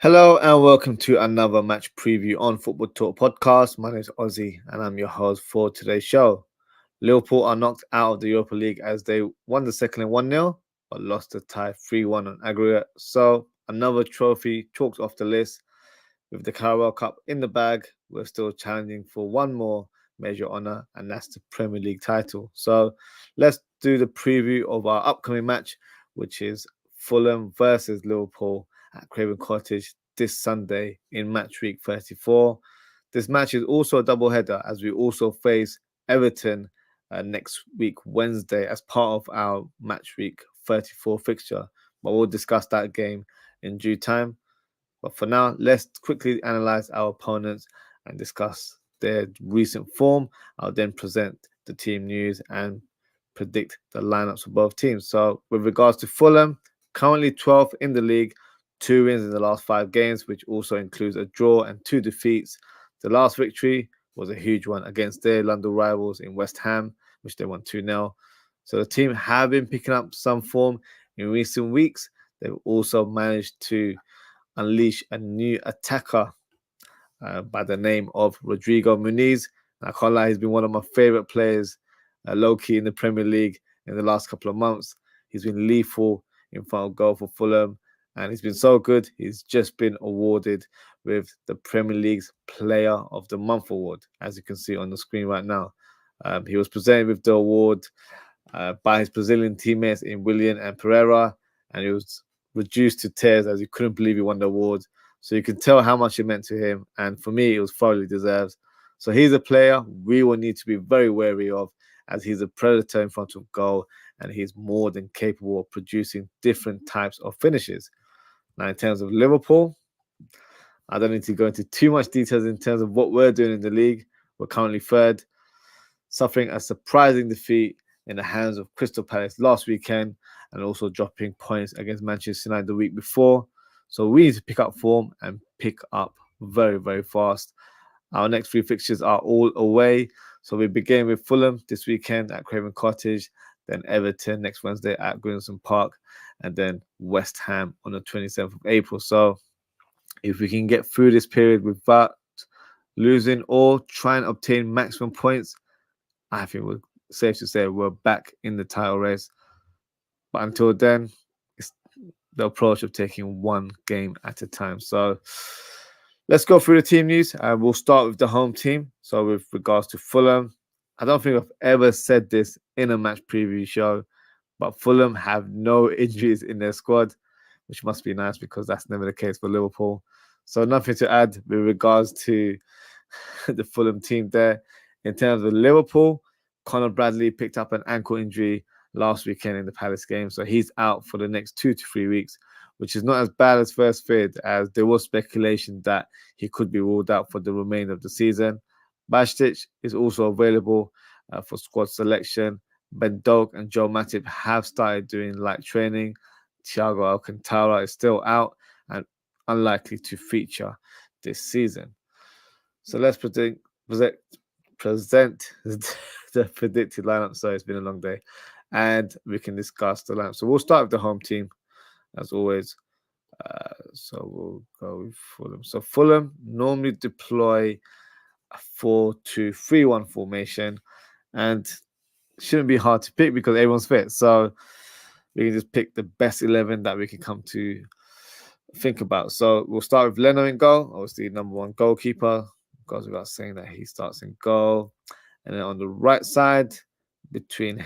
Hello and welcome to another match preview on Football Talk Podcast. My name is Ozzy and I'm your host for today's show. Liverpool are knocked out of the Europa League as they won the second leg 1-0 but lost the tie 3-1 on aggregate. So another trophy chalked off the list. With the Carabao Cup in the bag, we're still challenging for one more major honour, and that's the Premier League title. So let's do the preview of our upcoming match, which is Fulham versus Liverpool at Craven Cottage this Sunday in match week 34. This match is also a double header as we also face Everton next week Wednesday as part of our match week 34 fixture. But we'll discuss that game in due time. But for now, let's quickly analyze our opponents and discuss their recent form. I'll then present the team news and predict the lineups for both teams. So with regards to Fulham, currently 12th in the league, 2 wins in the last 5 games, which also includes a draw and 2 defeats. The last victory was a huge one against their London rivals in West Ham, which they won 2-0. So the team have been picking up some form in recent weeks. They've also managed to unleash a new attacker by the name of Rodrigo Muniz. I can't lie, he's been one of my favourite players, low-key in the Premier League in the last couple of months. He's been lethal in front of goal for Fulham, and he's been so good. He's just been awarded with the Premier League's Player of the Month award, as you can see on the screen right now. He was presented with the award by his Brazilian teammates in Willian and Pereira, and he was reduced to tears as he couldn't believe he won the award. So you can tell how much it meant to him. And for me, it was thoroughly deserved. So he's a player we will need to be very wary of, as he's a predator in front of goal and he's more than capable of producing different types of finishes. Now, in terms of Liverpool, I don't need to go into too much details in terms of what we're doing in the league. We're currently third, suffering a surprising defeat in the hands of Crystal Palace last weekend, and also dropping points against Manchester United the week before. So we need to pick up form and pick up very, very fast. Our next 3 fixtures are all away. So we begin with Fulham this weekend at Craven Cottage, then Everton next Wednesday at Goodison Park, and then West Ham on the 27th of April. So if we can get through this period without losing or try and obtain maximum points, I think we're safe to say we're back in the title race. But until then, it's the approach of taking one game at a time. So let's go through the team news. We'll start with the home team. So with regards to Fulham, I don't think I've ever said this in a match preview show, but Fulham have no injuries in their squad, which must be nice because that's never the case for Liverpool. So nothing to add with regards to the Fulham team there. In terms of Liverpool, Conor Bradley picked up an ankle injury last weekend in the Palace game, so he's out for the next 2 to 3 weeks, which is not as bad as first feared, as there was speculation that he could be ruled out for the remainder of the season. Bajcetic is also available for squad selection. Ben Doak and Joe Matip have started doing light training. Thiago Alcantara is still out and unlikely to feature this season. So let's present the predicted lineup. So it's been a long day, and we can discuss the lineup. So we'll start with the home team, as always. So we'll go with Fulham. So Fulham normally deploy a 4-2-3-1 formation, and shouldn't be hard to pick because everyone's fit. So we can just pick the best 11 that we can come to think about. So we'll start with Leno in goal, obviously number 1 goalkeeper. Goes without saying that he starts in goal. And then on the right side, between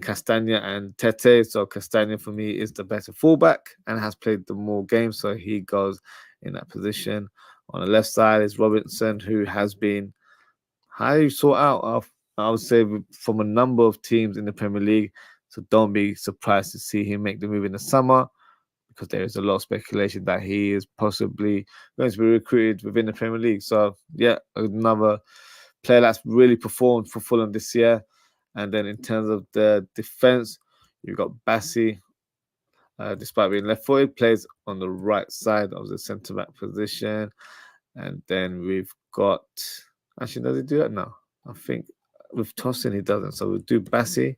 Castagna and Tete. So Castagna for me is the better fullback and has played the more games, so he goes in that position. On the left side is Robinson, who has been highly sought out of, I would say, from a number of teams in the Premier League. So don't be surprised to see him make the move in the summer, because there is a lot of speculation that he is possibly going to be recruited within the Premier League. So yeah, another player that's really performed for Fulham this year. And then in terms of the defense, you've got Bassi, despite being left-footed, plays on the right side of the centre-back position. And then we've got... Actually, does he do that now? I think with Tosin, he doesn't. So we'll do Bassi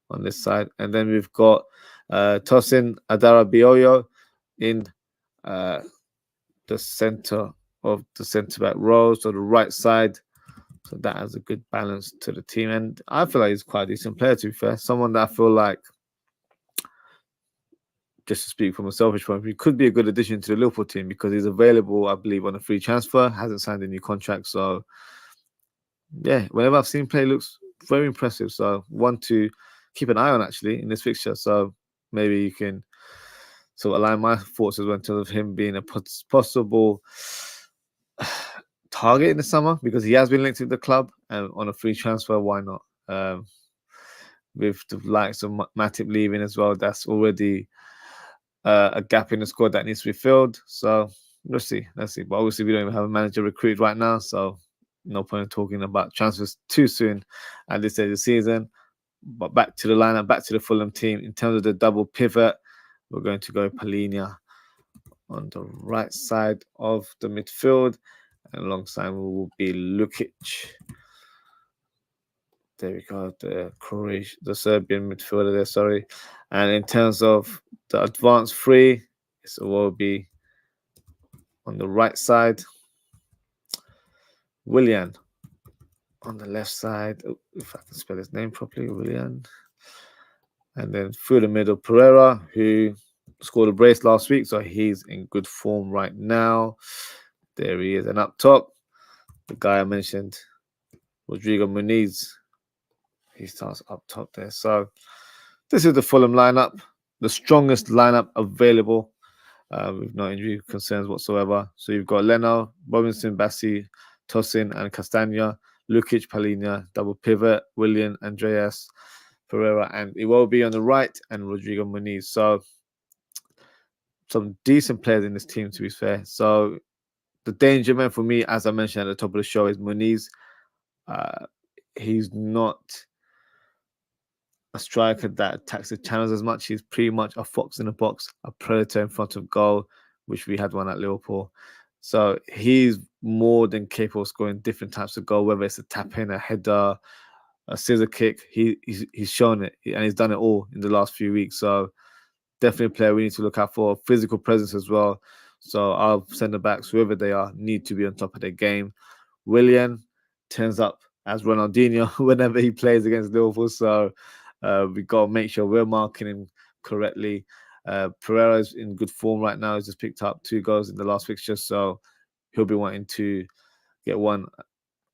on this side. And then we've got Tosin Adarabioyo in the center of the centre back role, so the right side. So that has a good balance to the team. And I feel like he's quite a decent player, to be fair. Someone that I feel like, just to speak from a selfish point of view, could be a good addition to the Liverpool team because he's available, I believe, on a free transfer, hasn't signed a new contract. So, yeah, whenever I've seen play, looks very impressive. So, one to keep an eye on, actually, in this fixture. So, maybe you can sort of align my thoughts as well in terms of him being a possible target in the summer because he has been linked to the club and on a free transfer. Why not? With the likes of Matip leaving as well, that's already a gap in the squad that needs to be filled. So let's see. But obviously, we don't even have a manager recruited right now, so no point in talking about transfers too soon at this stage of the season. But back to the lineup, back to the Fulham team. In terms of the double pivot, we're going to go Palhinha on the right side of the midfield, and alongside will be Lukic. There we go, the Serbian midfielder there, sorry. And in terms of the advanced three, it will be on the right side, Willian. On the left side, if I can spell his name properly, Willian. And then through the middle, Pereira, who scored a brace last week, so he's in good form right now. There he is. And up top, the guy I mentioned, Rodrigo Muniz. He starts up top there. So this is the Fulham lineup, the strongest lineup available with no injury concerns whatsoever. So you've got Leno, Robinson, Bassi, Tosin, and Castagna, Lukic, Palhinha, double pivot, Willian, Andreas, Pereira, and Iwobi on the right, and Rodrigo Muniz. So some decent players in this team, to be fair. So the danger man for me, as I mentioned at the top of the show, is Muniz. He's not a striker that attacks the channels as much. He's pretty much a fox in the box, a predator in front of goal, which we had one at Liverpool. So he's more than capable of scoring different types of goal, whether it's a tap in, a header, a scissor kick. He's shown it, and he's done it all in the last few weeks. So definitely a player we need to look out for. Physical presence as well. So our centre backs, whoever they are, need to be on top of their game. Willian turns up as Ronaldinho whenever he plays against Liverpool. So we got to make sure we're marking him correctly. Pereira is in good form right now. He's just picked up 2 goals in the last fixture. So he'll be wanting to get one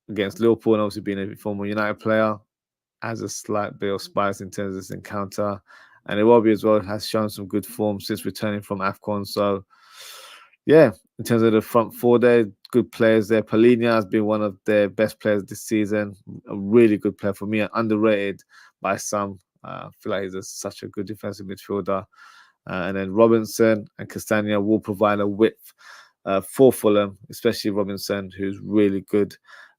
against Liverpool, and obviously being a former United player, has a slight bit of spice in terms of this encounter. And Iwobi as well has shown some good form since returning from AFCON. So, yeah, in terms of the front four there, good players there. Palhinha has been one of their best players this season. A really good player for me, underrated by some. I feel like he's such a good defensive midfielder. And then Robinson and Castagna will provide a width for Fulham, especially Robinson, who's really good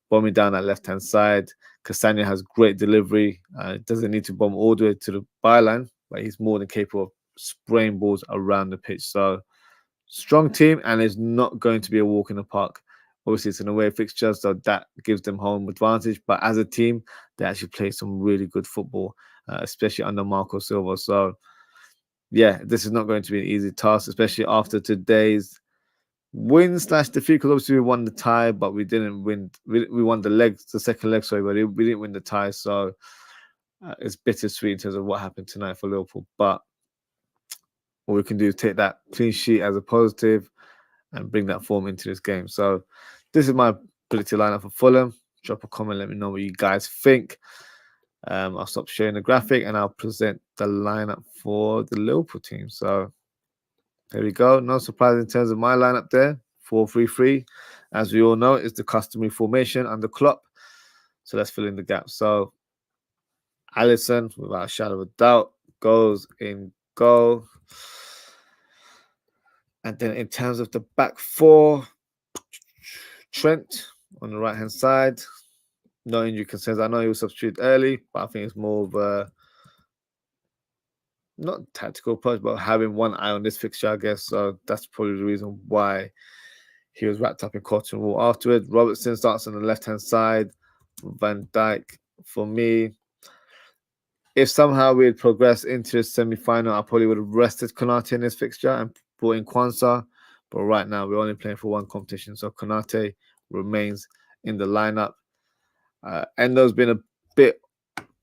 bombing down that left-hand side. Castagna has great delivery. Doesn't need to bomb all the way to the byline, but he's more than capable of spraying balls around the pitch. So strong team, and it's not going to be a walk in the park. Obviously, it's an away fixture, so that gives them home advantage. But as a team, they actually play some really good football, especially under Marco Silva. So, yeah, this is not going to be an easy task, especially after today's win/defeat, because obviously we won the tie, but we didn't win. We won the second leg, sorry, but we didn't win the tie. So it's bittersweet in terms of what happened tonight for Liverpool. But what we can do is take that clean sheet as a positive and bring that form into this game. So this is my predicted lineup for Fulham. Drop a comment, let me know what you guys think. I'll stop sharing the graphic and I'll present the lineup for the Liverpool team. So there we go. No surprise in terms of my lineup there. 4-3-3. As we all know, is the customary formation under Klopp. So let's fill in the gaps. So Alisson, without a shadow of a doubt, goes in goal. And then in terms of the back four, Trent on the right-hand side. No injury concerns. I know he was substituted early, but I think it's more of a not tactical approach, but having one eye on this fixture, I guess. So that's probably the reason why he was wrapped up in cotton wool afterwards. Robertson starts on the left-hand side. Van Dijk for me, if somehow we had progressed into the semi-final, I probably would have rested Konate in this fixture and brought in Kwanzaa. But right now, we're only playing for one competition, so Konate remains in the lineup. Endo's been a bit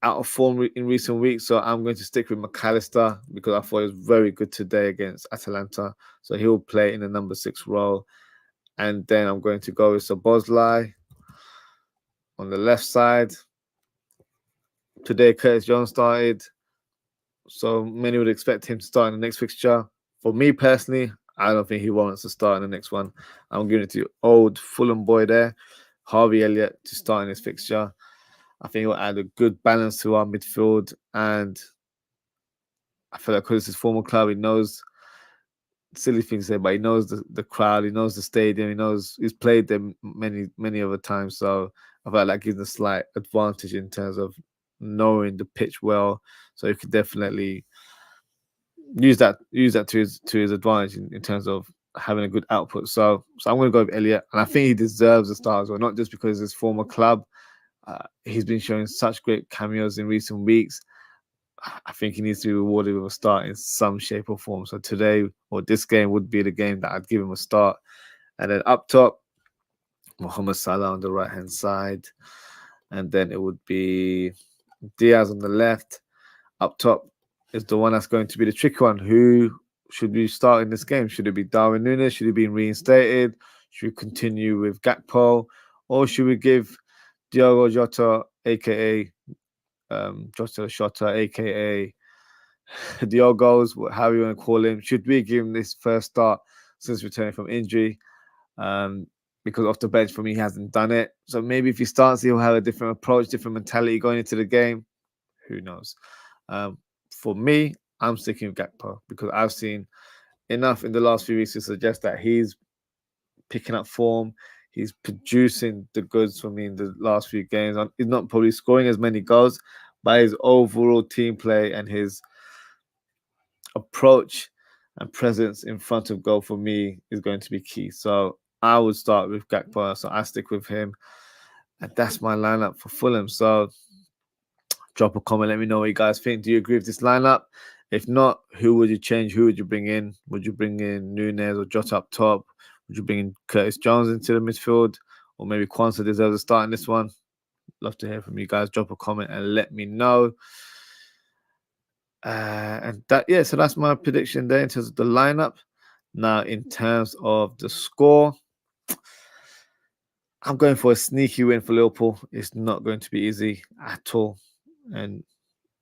out of form in recent weeks, so I'm going to stick with McAllister because I thought he was very good today against Atalanta. So he'll play in the number 6 role. And then I'm going to go with OZZWRLD on the left side. Today, Curtis Jones started, so many would expect him to start in the next fixture. For me personally, I don't think he wants to start in the next one. I'm giving it to old Fulham boy there, Harvey Elliott, to start in this fixture. I think he'll add a good balance to our midfield, and I feel like because it's his former club, he knows silly things there, but he knows the crowd, he knows the stadium, he knows he's played there many other times. So I feel like that gives a slight advantage in terms of knowing the pitch well. So he could definitely use that to his advantage in terms of having a good output. So I'm going to go with Elliott, and I think he deserves a start as well, not just because it's his former club. He's been showing such great cameos in recent weeks. I think he needs to be rewarded with a start in some shape or form. So today, or this game, would be the game that I'd give him a start. And then up top, Mohamed Salah on the right-hand side. And then it would be Diaz on the left. Up top is the one that's going to be the tricky one. Who should be starting this game? Should it be Darwin Núñez? Should he be reinstated? Should we continue with Gakpo? Or should we give Diogo Jota, a.k.a. Jota Shota, a.k.a. Diogo's, however you want to call him. Should we give him this first start since returning from injury? Because off the bench for me, he hasn't done it. So maybe if he starts, he'll have a different approach, different mentality going into the game. Who knows? For me, I'm sticking with Gakpo because I've seen enough in the last few weeks to suggest that he's picking up form. He's producing the goods for me in the last few games. He's not probably scoring as many goals, but his overall team play and his approach and presence in front of goal for me is going to be key. So I would start with Gakpo. So I stick with him. And that's my lineup for Fulham. So drop a comment. Let me know what you guys think. Do you agree with this lineup? If not, who would you change? Who would you bring in? Would you bring in Núñez or Jota up top? Would you bring in Curtis Jones into the midfield? Or maybe Kwanzaa deserves a start in this one? Love to hear from you guys. Drop a comment and let me know. So that's my prediction there in terms of the lineup. Now, in terms of the score, I'm going for a sneaky win for Liverpool. It's not going to be easy at all. And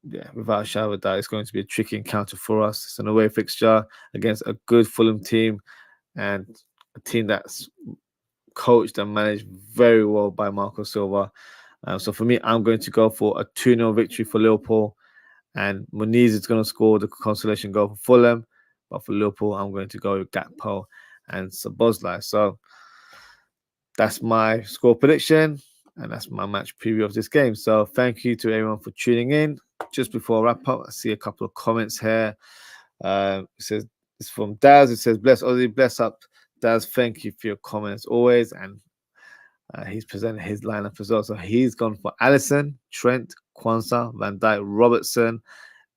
yeah, without a shadow of a doubt, it's going to be a tricky encounter for us. It's an away fixture against a good Fulham team and a team that's coached and managed very well by Marco Silva. So for me, I'm going to go for a 2-0 victory for Liverpool. And Muniz is going to score the consolation goal for Fulham. But for Liverpool, I'm going to go with Gakpo and OZZWRLD. So that's my score prediction. And that's my match preview of this game. So thank you to everyone for tuning in. Just before I wrap up, I see a couple of comments here. It says, it's from Daz. It says, bless Ozzy, bless up. Daz, thank you for your comments always. And he's presented his lineup as well. So he's gone for Alisson, Trent, Kwanzaa, Van Dijk, Robertson,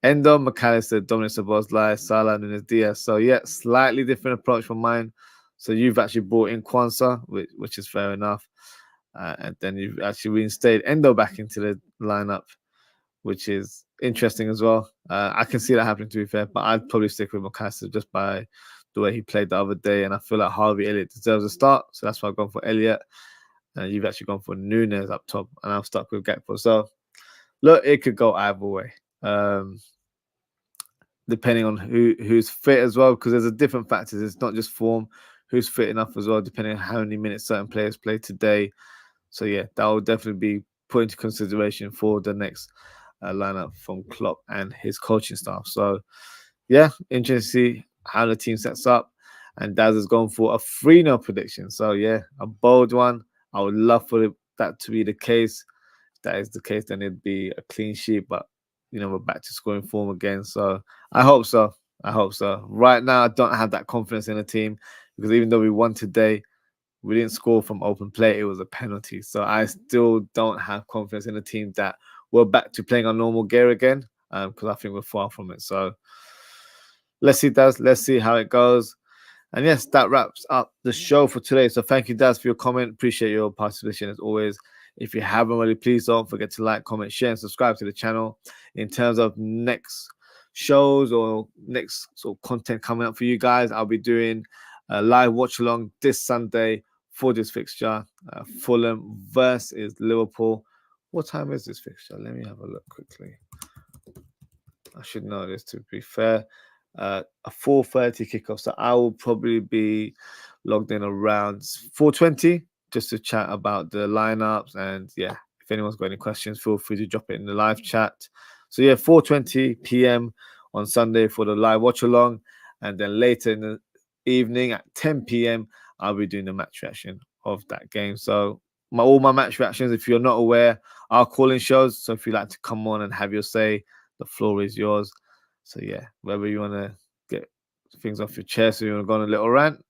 Endo, McAllister, Dominic Szoboszlai, Salah, Núñez, Diaz. So yeah, slightly different approach from mine. So you've actually brought in Kwanzaa, which is fair enough. And then you've actually reinstated Endo back into the lineup, which is interesting as well. I can see that happening, to be fair, but I'd probably stick with McAllister just by the way he played the other day. And I feel like Harvey Elliott deserves a start. So that's why I've gone for Elliott. And you've actually gone for Núñez up top. And I'm stuck with Gakpo. So look, it could go either way. Depending on who's fit as well, because there's a different factors. It's not just form, who's fit enough as well, depending on how many minutes certain players play today. So yeah, that will definitely be put into consideration for the next lineup from Klopp and his coaching staff. So yeah, interesting to see how the team sets up. And Daz has gone for a 3-0 prediction. So yeah, a bold one. I would love for that to be the case. If that is the case, then it'd be a clean sheet. But you know, we're back to scoring form again. So I hope so. I hope so. Right now, I don't have that confidence in the team because even though we won today, We didn't score from open play. It was a penalty. So I still don't have confidence in the team that we're back to playing our normal gear again, because I think we're far from it. So let's see, Daz. Let's see how it goes. And yes, that wraps up the show for today. So thank you, Daz, for your comment. Appreciate your participation as always. If you haven't already, please don't forget to like, comment, share, and subscribe to the channel. In terms of next shows or next sort of content coming up for you guys, I'll be doing a live watch along this Sunday for this fixture. Fulham versus Liverpool. What time is this fixture? Let me have a look quickly. I should know this, to be fair. A 4:30 kickoff, so I will probably be logged in around 4:20 just to chat about the lineups. And yeah, if anyone's got any questions, feel free to drop it in the live chat. So yeah, 4:20 p.m. on Sunday for the live watch along, and then later in the evening at 10 p.m. I'll be doing the match reaction of that game. So all my match reactions, if you're not aware, are calling shows. So if you'd like to come on and have your say, the floor is yours. So yeah, whether you want to get things off your chest or you want to go on a little rant,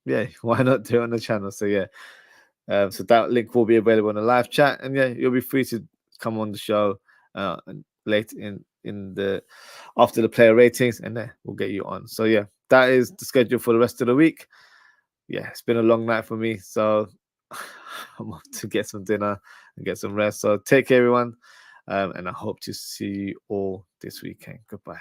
yeah, why not do it on the channel? So yeah, so that link will be available in the live chat, and yeah, you'll be free to come on the show late in the after the player ratings, and then we'll get you on. So yeah, that is the schedule for the rest of the week. Yeah, it's been a long night for me, so I'm off to get some dinner and get some rest. So take care, everyone. And I hope to see you all this weekend. Goodbye.